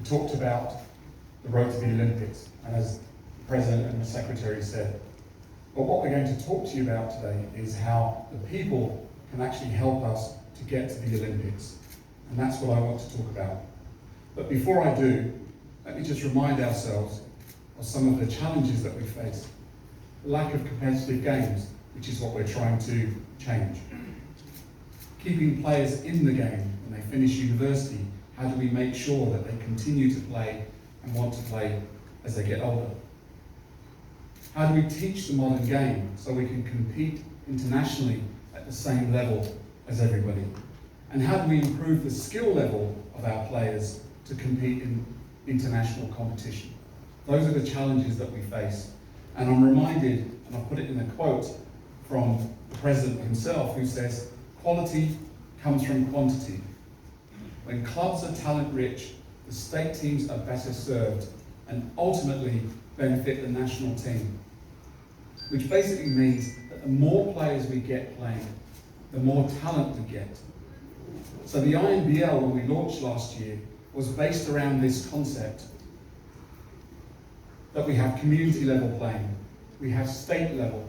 talked about the road to the Olympics, and as the President and the Secretary said, but what we're going to talk to you about today is how the people can actually help us to get to the Olympics. And that's what I want to talk about. But before I do, let me just remind ourselves of some of the challenges that we face. The lack of competitive games, which is what we're trying to change. Keeping players in the game when they finish university, how do we make sure that they continue to play and want to play as they get older? How do we teach the modern game so we can compete internationally at the same level as everybody? And how do we improve the skill level of our players to compete in international competition? Those are the challenges that we face. And I'm reminded, and I've put it in a quote from the President himself, who says, quality comes from quantity. When clubs are talent rich, the state teams are better served and ultimately benefit the national team. Which basically means that the more players we get playing, the more talent we get. So the INBL, when we launched last year, was based around this concept that we have community level playing, we have state level,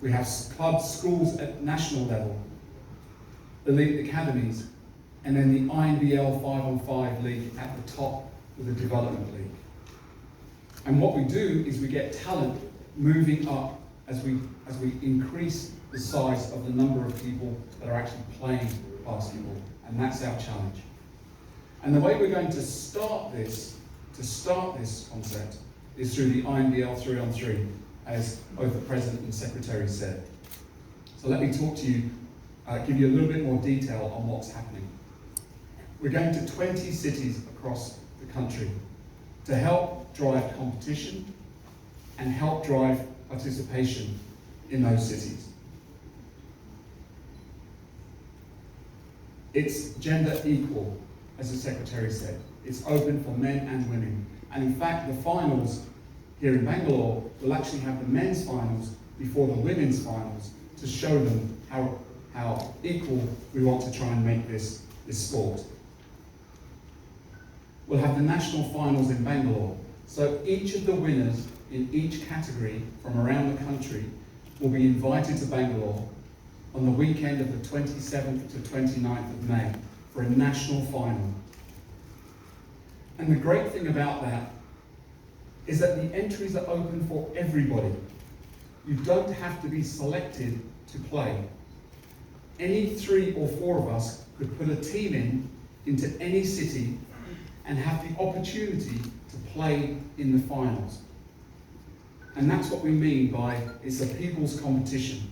we have clubs, schools at national level, elite academies, and then the INBL 5-on-5 league at the top with the development league. And what we do is we get talent moving up as we increase the size of the number of people that are actually playing basketball, and that's our challenge. And the way we're going to start this concept is through the INBL 3-on-3, as both the President and Secretary said. So let me talk to you, give you a little bit more detail on what's happening. We're going to 20 cities across the country to help drive competition and help drive participation in those cities. It's gender equal, as the Secretary said. It's open for men and women. And in fact, the finals here in Bangalore will actually have the men's finals before the women's finals to show them how equal we want to try and make this sport. We'll have the national finals in Bangalore. So each of the winners in each category from around the country will be invited to Bangalore on the weekend of the 27th to 29th of May for a national final. And the great thing about that is that the entries are open for everybody. You don't have to be selected to play. Any 3 or 4 of us could put a team into any city and have the opportunity to play in the finals. And that's what we mean by it's a people's competition.